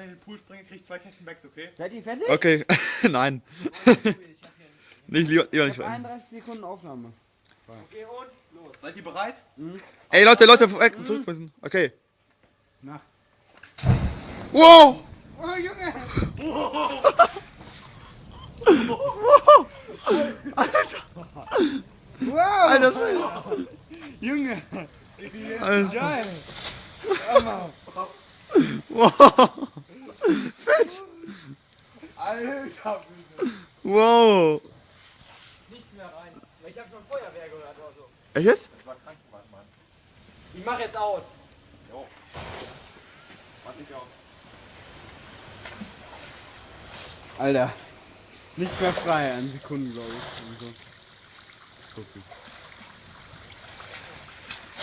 in den Pool springe, krieg ich 2 Kästen Bags, okay? Seid ihr fertig? Okay, nein. Nicht, lieber Ich nicht. hab 31 Sekunden Aufnahme. Okay, und los. Seid ihr bereit? Ey, Leute, zurück müssen. Okay. Nach. Wow! Oh, Junge! Wow! Alter, Junge! Alter. Geil! Hammer! Wow! Fett! Alter, Wow! Nicht mehr rein. Weil ich habe schon Feuerwehr gehört oder so. Echt jetzt? das war Krankenwagen, Mann. Ich mach jetzt aus. Jo. Warte ich auch. Alter. Nicht mehr frei an Sekunden, glaube ich. Und so.